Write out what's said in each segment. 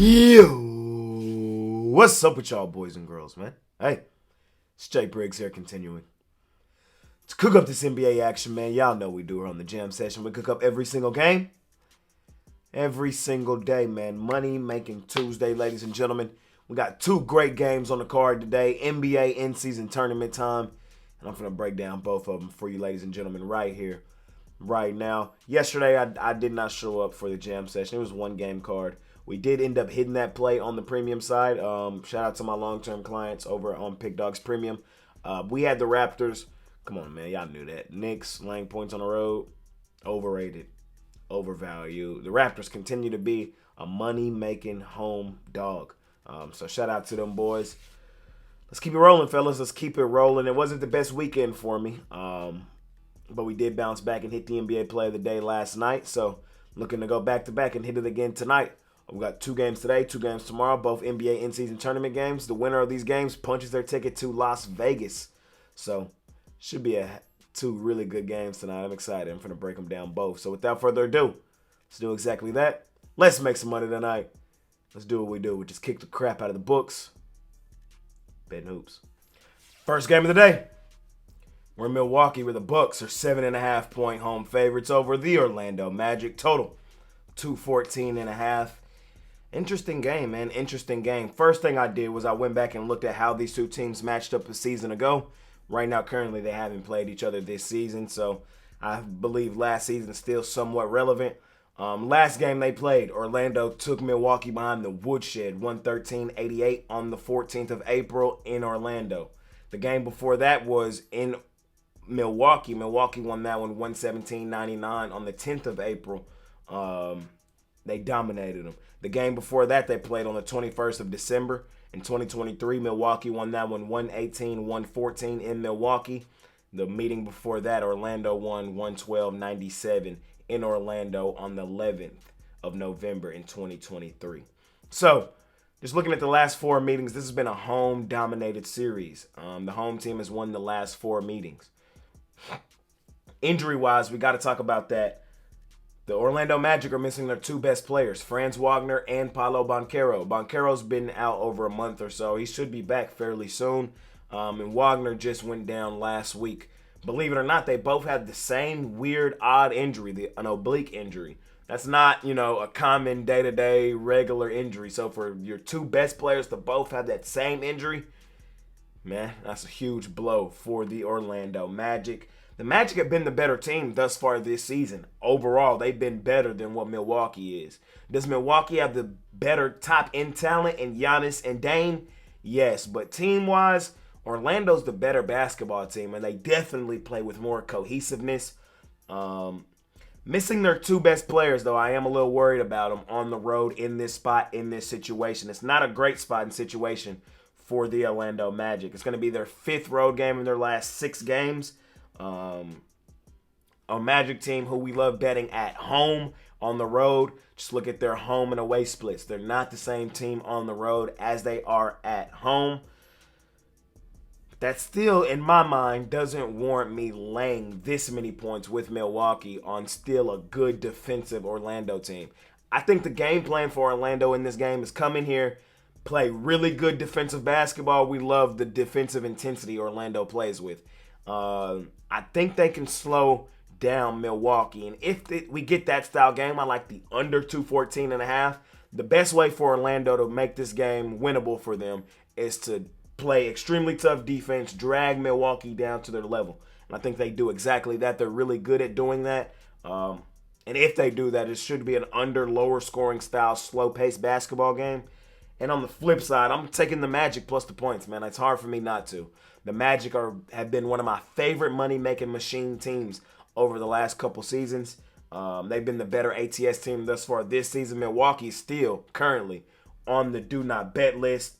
Yo, what's up with y'all boys and girls, man? Hey, it's Jay Briggs here continuing to cook up this NBA action, man. Y'all know we do it on the jam session. We cook up every single game, every single day, man. Money making Tuesday, ladies and gentlemen. We got two great games on the card today, NBA in-season tournament time, and I'm going to break down both of them for you, ladies and gentlemen, right here, right now. Yesterday, I did not show up for the jam session. It was one game card. We did end up hitting that play on the premium side. Shout out to my long-term clients over on Pickdawgz Premium. We had the Raptors. Come on, man. Y'all knew that. Knicks laying points on the road. Overrated. Overvalued. The Raptors continue to be a money-making home dog. So shout out to them boys. Let's keep it rolling, fellas. Let's keep it rolling. It wasn't the best weekend for me. But we did bounce back and hit the NBA Play of the Day last night. So looking to go back-to-back and hit it again tonight. We got 2 games today, 2 games tomorrow, both NBA in-season tournament games. The winner of these games punches their ticket to Las Vegas. So, should be 2 really good games tonight. I'm excited. I'm going to break them down both. So, without further ado, let's do exactly that. Let's make some money tonight. Let's do what we do. We just kick the crap out of the books. Betting hoops. First game of the day. We're in Milwaukee where the Bucks are 7.5-point home favorites over the Orlando Magic. Total 214.5. Interesting game, man. Interesting game. First thing I did was I went back and looked at how these two teams matched up a season ago. Right now, currently, they haven't played each other this season, so I believe last season is still somewhat relevant. Last game they played, Orlando took Milwaukee behind the woodshed, 113-88 on the 14th of April in Orlando. The game before that was in Milwaukee. Milwaukee won that one 117-99 on the 10th of April. They dominated them. The game before that, they played on the 21st of December in 2023. Milwaukee won that one 118-114 in Milwaukee. The meeting before that, Orlando won 112-97 in Orlando on the 11th of November in 2023. So, just looking at the last 4 meetings, this has been a home-dominated series. The home team has won the last 4 meetings. Injury-wise, we got to talk about that. The Orlando Magic are missing their 2 best players, Franz Wagner and Paolo Banchero. Banchero's been out over a month or so. He should be back fairly soon. And Wagner just went down last week. Believe it or not, they both had the same weird, odd injury, an oblique injury. That's not, a common day-to-day regular injury. So for your 2 best players to both have that same injury, man, that's a huge blow for the Orlando Magic. The Magic have been the better team thus far this season. Overall, they've been better than what Milwaukee is. Does Milwaukee have the better top-end talent in Giannis and Dame? Yes, but team-wise, Orlando's the better basketball team, and they definitely play with more cohesiveness. Missing their 2 best players, though, I am a little worried about them on the road in this spot, in this situation. It's not a great spot and situation for the Orlando Magic. It's going to be their 5th road game in their last 6 games. A Magic team who we love betting at home, on the road. Just look at their home and away splits. They're not the same team on the road as they are at home. That still, in my mind, doesn't warrant me laying this many points with Milwaukee on still a good defensive Orlando team. I think the game plan for Orlando in this game is come in here, play really good defensive basketball. We love the defensive intensity Orlando plays with. I think they can slow down Milwaukee. And if we get that style game, I like the under 214.5. The best way for Orlando to make this game winnable for them is to play extremely tough defense, drag Milwaukee down to their level. And I think they do exactly that. They're really good at doing that. And if they do that, it should be an under lower scoring style, slow-paced basketball game. And on the flip side, I'm taking the Magic plus the points, man. It's hard for me not to. The Magic have been one of my favorite money-making machine teams over the last couple seasons. They've been the better ATS team thus far this season. Milwaukee is still currently on the do-not-bet list.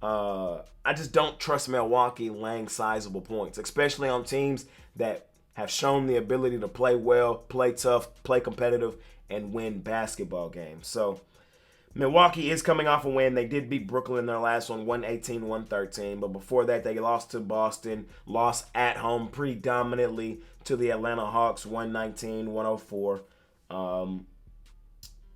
I just don't trust Milwaukee laying sizable points, especially on teams that have shown the ability to play well, play tough, play competitive, and win basketball games. So Milwaukee is coming off a win. They did beat Brooklyn in their last one, 118-113. But before that, they lost to Boston, lost at home predominantly to the Atlanta Hawks, 119-104.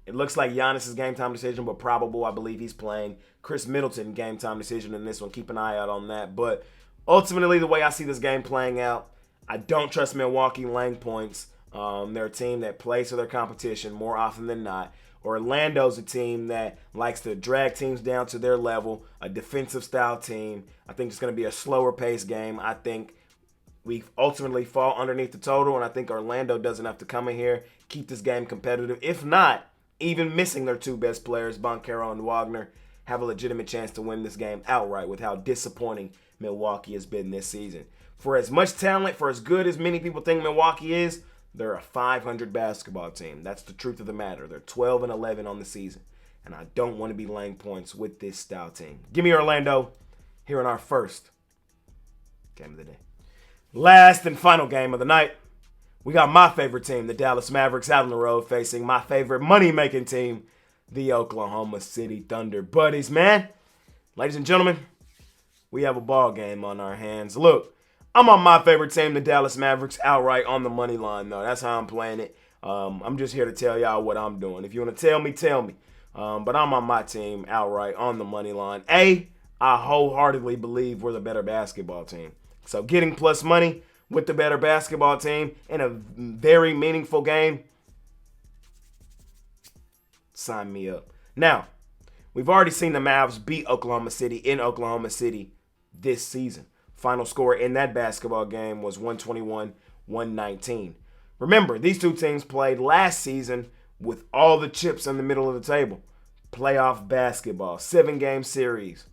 It looks like Giannis' game time decision, but probable. I believe he's playing. Chris Middleton game time decision in this one. Keep an eye out on that. But ultimately, the way I see this game playing out, I don't trust Milwaukee laying points. They're a team that plays to their competition more often than not. Orlando's a team that likes to drag teams down to their level, a defensive style team. I think it's going to be a slower paced game. I think we ultimately fall underneath the total, and I think Orlando does enough to come in here, keep this game competitive. If not, even missing their two best players, Banchero and Wagner, have a legitimate chance to win this game outright with how disappointing Milwaukee has been this season. For as much talent, for as good as many people think Milwaukee is, they're a 500 basketball team. That's the truth of the matter. They're 12-11 on the season, and I don't want to be laying points with this style team. Give me Orlando here in our first game of the day. Last and final game of the night, we got my favorite team, the Dallas Mavericks, out on the road facing my favorite money-making team, the Oklahoma City Thunder. Buddies, man, ladies and gentlemen, we have a ball game on our hands. Look, I'm on my favorite team, the Dallas Mavericks, outright on the money line, though. That's how I'm playing it. I'm just here to tell y'all what I'm doing. If you want to tell me, tell me. But I'm on my team outright on the money line. I wholeheartedly believe we're the better basketball team. So getting plus money with the better basketball team in a very meaningful game, sign me up. Now, we've already seen the Mavs beat Oklahoma City in Oklahoma City this season. Final score in that basketball game was 121-119. Remember, these two teams played last season with all the chips in the middle of the table. Playoff basketball, 7-game series.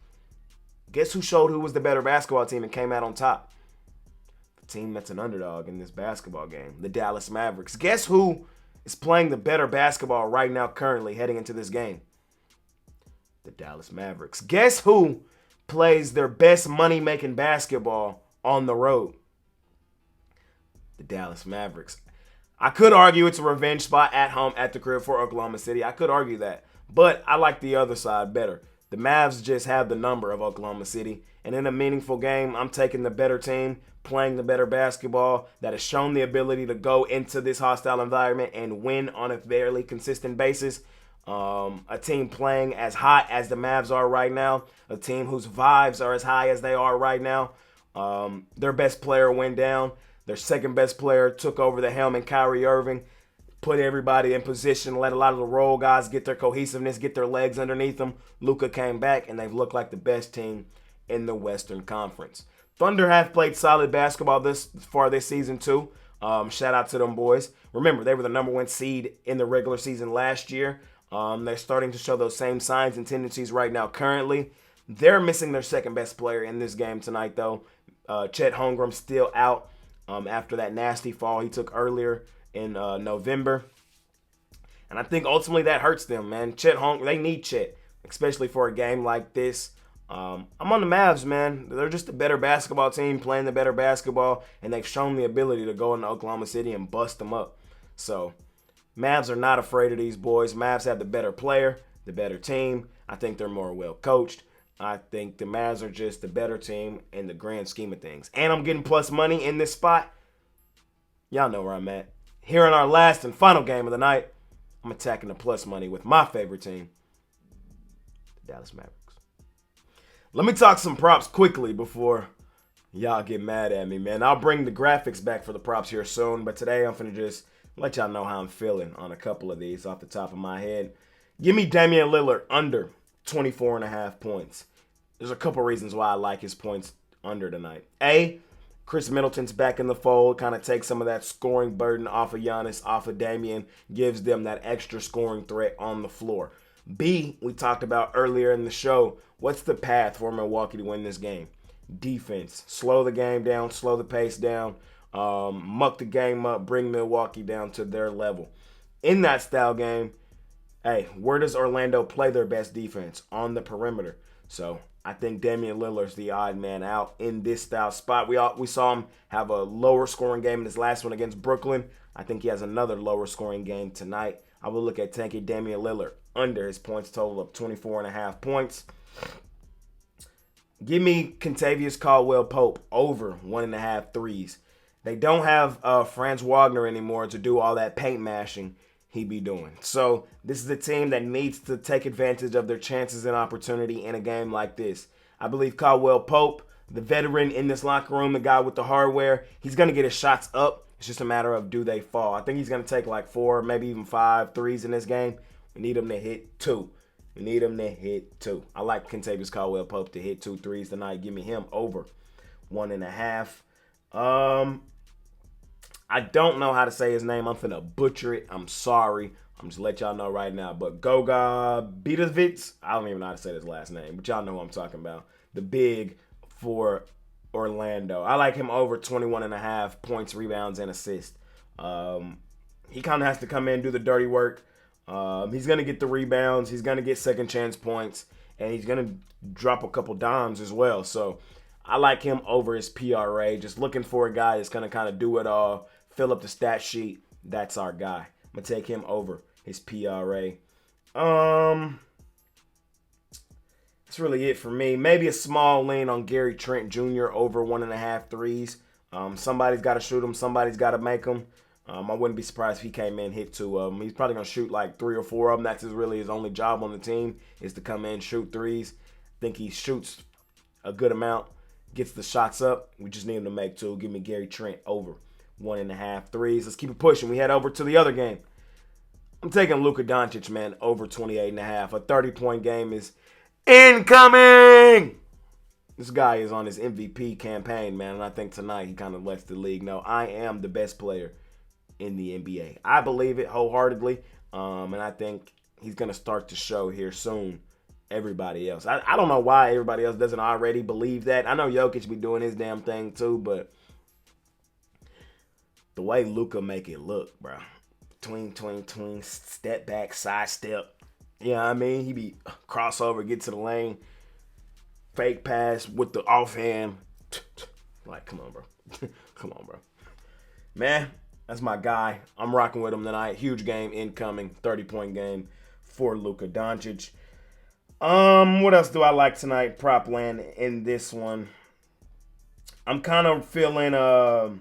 Guess who showed who was the better basketball team and came out on top? The team that's an underdog in this basketball game, the Dallas Mavericks. Guess who is playing the better basketball right now currently heading into this game? The Dallas Mavericks. Guess who plays their best money-making basketball on the road? The Dallas Mavericks. I could argue it's a revenge spot at home at the crib for Oklahoma City. I could argue that. But I like the other side better. The Mavs just have the number of Oklahoma City. And in a meaningful game, I'm taking the better team, playing the better basketball that has shown the ability to go into this hostile environment and win on a fairly consistent basis. A team playing as hot as the Mavs are right now. A team whose vibes are as high as they are right now. Their best player went down. Their second best player took over the helm in Kyrie Irving. Put everybody in position, let a lot of the role guys get their cohesiveness, get their legs underneath them. Luka came back, and they've looked like the best team in the Western Conference. Thunder have played solid basketball this far this season, too. Shout out to them boys. Remember, they were the number 1 seed in the regular season last year. They're starting to show those same signs and tendencies right now currently. They're missing their second best player in this game tonight, though. Chet Holmgren's still out after that nasty fall he took earlier in November. And I think ultimately that hurts them, man. They need Chet, especially for a game like this. I'm on the Mavs, man. They're just a better basketball team playing the better basketball, and they've shown the ability to go into Oklahoma City and bust them up. So Mavs are not afraid of these boys. Mavs have the better player, the better team. I think they're more well coached. I think the Mavs are just the better team in the grand scheme of things. And I'm getting plus money in this spot. Y'all know where I'm at. Here in our last and final game of the night, I'm attacking the plus money with my favorite team, the Dallas Mavericks. Let me talk some props quickly before y'all get mad at me, man. I'll bring the graphics back for the props here soon, but today I'm finna just let y'all know how I'm feeling on a couple of these off the top of my head. Give me Damian Lillard under 24.5 points. There's a couple reasons why I like his points under tonight. A, Chris Middleton's back in the fold, kind of takes some of that scoring burden off of Giannis, off of Damian, gives them that extra scoring threat on the floor. B, we talked about earlier in the show, what's the path for Milwaukee to win this game? Defense. Slow the game down, slow the pace down, muck the game up, bring Milwaukee down to their level. In that style game, hey, where does Orlando play their best defense? On the perimeter. So I think Damian Lillard's the odd man out in this style spot. We saw him have a lower scoring game in his last one against Brooklyn. I think he has another lower scoring game tonight. I will look at taking Damian Lillard under his points total of 24.5 points. Give me Kentavious Caldwell-Pope over 1.5 threes. They don't have Franz Wagner anymore to do all that paint mashing. he be doing. So this is a team that needs to take advantage of their chances and opportunity in a game like this. I believe Caldwell Pope, the veteran in this locker room, the guy with the hardware, he's going to get his shots up. It's just a matter of do they fall. I think he's going to take like 4, maybe even 5 threes in this game. We need him to hit 2. We need him to hit 2. I like Kentavious Caldwell Pope to hit 2 threes tonight. Give me him over 1.5. I don't know how to say his name. I'm finna butcher it. I'm sorry. I'm just let y'all know right now. But Goga Pickdawgz, I don't even know how to say his last name, but y'all know who I'm talking about. The big for Orlando. I like him over 21.5 points, rebounds, and assists. He kind of has to come in and do the dirty work. He's going to get the rebounds. He's going to get second chance points. And he's going to drop a couple dimes as well. So I like him over his PRA. Just looking for a guy that's going to kind of do it all, fill up the stat sheet. That's our guy. I'm going to take him over his PRA. That's really it for me. Maybe a small lean on Gary Trent Jr. over 1.5 threes. Somebody's got to shoot him. Somebody's got to make them. I wouldn't be surprised if he came in and hit 2 of them. He's probably going to shoot like 3 or 4 of them. That's really his only job on the team is to come in and shoot threes. I think he shoots a good amount, gets the shots up. We just need him to make 2. Give me Gary Trent over 1.5 threes. Let's keep it pushing. We head over to the other game. I'm taking Luka Doncic, man, over 28.5. A 30-point game is incoming! This guy is on his MVP campaign, man, and I think tonight he kind of lets the league know I am the best player in the NBA. I believe it wholeheartedly, and I think he's going to start to show here soon everybody else. I don't know why everybody else doesn't already believe that. I know Jokic be doing his damn thing too, but the way Luka make it look, bro. Twing, step back, side step. You know what I mean? He be crossover, get to the lane, fake pass with the offhand. Like, come on, bro. Come on, bro. Man, that's my guy. I'm rocking with him tonight. Huge game incoming. 30-point game for Luka Doncic. What else do I like tonight? Prop land in this one. I'm kind of feeling a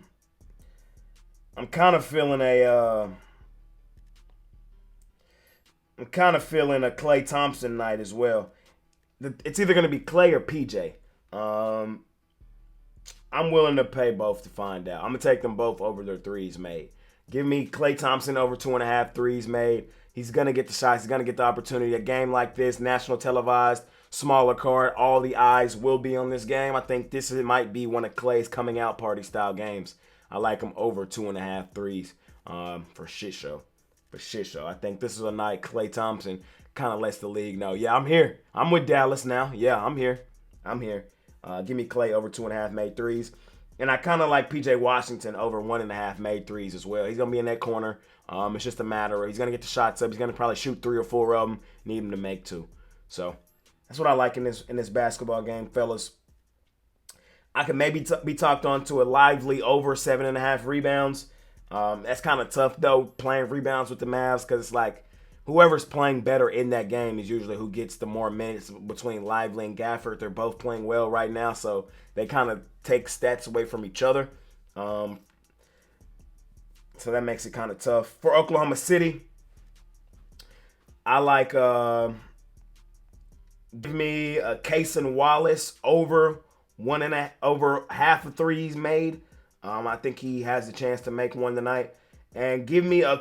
Klay Thompson night as well. It's either going to be Klay or PJ. I'm willing to pay both to find out. I'm going to take them both over their threes made. Give me Klay Thompson over 2.5 threes made. He's going to get the shots. He's going to get the opportunity. A game like this, national televised, smaller card, all the eyes will be on this game. I think might be one of Klay's coming out party style games. I like him over 2.5 threes for shit show. I think this is a night Klay Thompson kind of lets the league know, yeah, I'm here. I'm with Dallas now. Yeah, I'm here. Give me Klay over 2.5 made threes. And I kind of like P.J. Washington over 1.5 made threes as well. He's going to be in that corner. It's just a matter of he's going to get the shots up. He's going to probably shoot 3 or 4 of them. Need him to make 2. So that's what I like in this basketball game, fellas. I can maybe be talked on to a lively over 7.5 rebounds. That's kind of tough, though, playing rebounds with the Mavs because it's like whoever's playing better in that game is usually who gets the more minutes between Lively and Gafford. They're both playing well right now, so they kind of take stats away from each other. So that makes it kind of tough. For Oklahoma City, I like give me a Cason Wallace over half of threes made. I think he has a chance to make one tonight. And give me a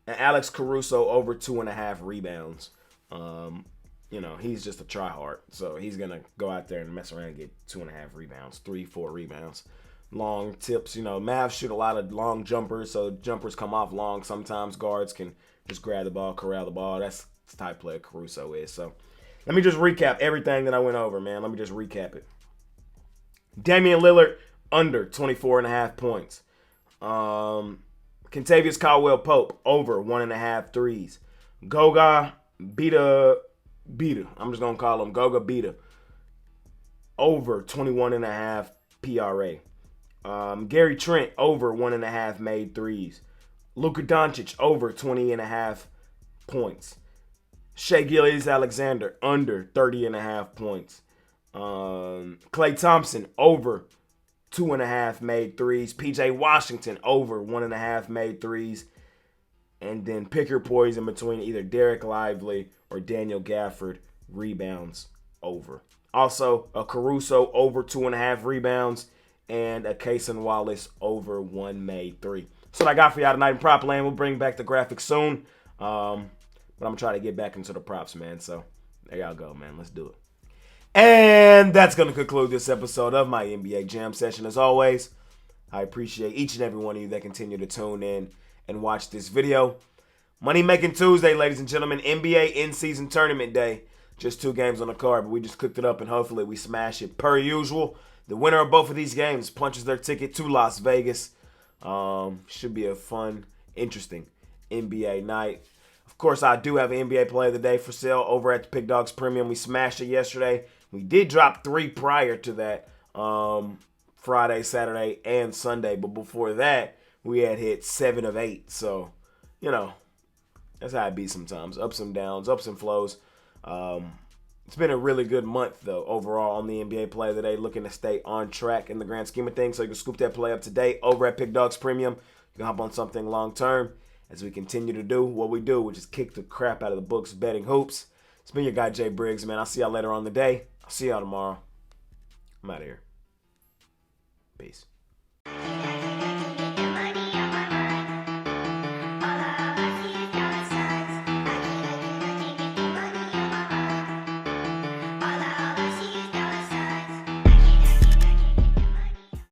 Alex Caruso over 2.5 rebounds. He's just a tryhard. So he's going to go out there and mess around and get 2.5 rebounds, 3-4 rebounds. Long tips. Mavs shoot a lot of long jumpers, so jumpers come off long. Sometimes guards can just grab the ball, corral the ball. That's the type of player Caruso is. So let me just recap everything that I went over, man. Let me just recap it. Damian Lillard, under 24.5 points. Kentavious Caldwell Pope, over 1.5 threes. Goga Bita. I'm just going to call him Goga Bita. Over 21.5 PRA. Gary Trent, over 1.5 made threes. Luka Doncic, over 20.5 points. Shai Gilgeous-Alexander, under 30.5 points. Klay Thompson, over 2.5 made threes. PJ Washington over 1.5 made threes. And then pick your poison between either Derek Lively or Daniel Gafford rebounds over. Also, a Caruso over 2.5 rebounds and a Cason Wallace over 1 made 3. So what I got for y'all tonight in prop land. We'll bring back the graphics soon. But I'm going to try to get back into the props, man. So there y'all go, man. Let's do it. And that's going to conclude this episode of my NBA Jam Session. As always, I appreciate each and every one of you that continue to tune in and watch this video. Money Making Tuesday, ladies and gentlemen. NBA in-season tournament day. Just 2 games on the card, but we just cooked it up, and hopefully we smash it per usual. The winner of both of these games punches their ticket to Las Vegas. Should be a fun, interesting NBA night. Of course, I do have an NBA Play of the Day for sale over at the Pickdawgz Premium. We smashed it yesterday. We did drop 3 prior to that, Friday, Saturday, and Sunday. But before that, we had hit 7 of 8. So, you know, that's how it be sometimes. Ups and downs, ups and flows. It's been a really good month, though, overall on the NBA Play of the Day. Looking to stay on track in the grand scheme of things. So you can scoop that play up today over at Pickdawgz Premium. You can hop on something long-term as we continue to do what we do, which is kick the crap out of the books, betting hoops. It's been your guy, Jay Briggs, man. I'll see y'all later on the day. I'll see y'all tomorrow. I'm out of here. Peace.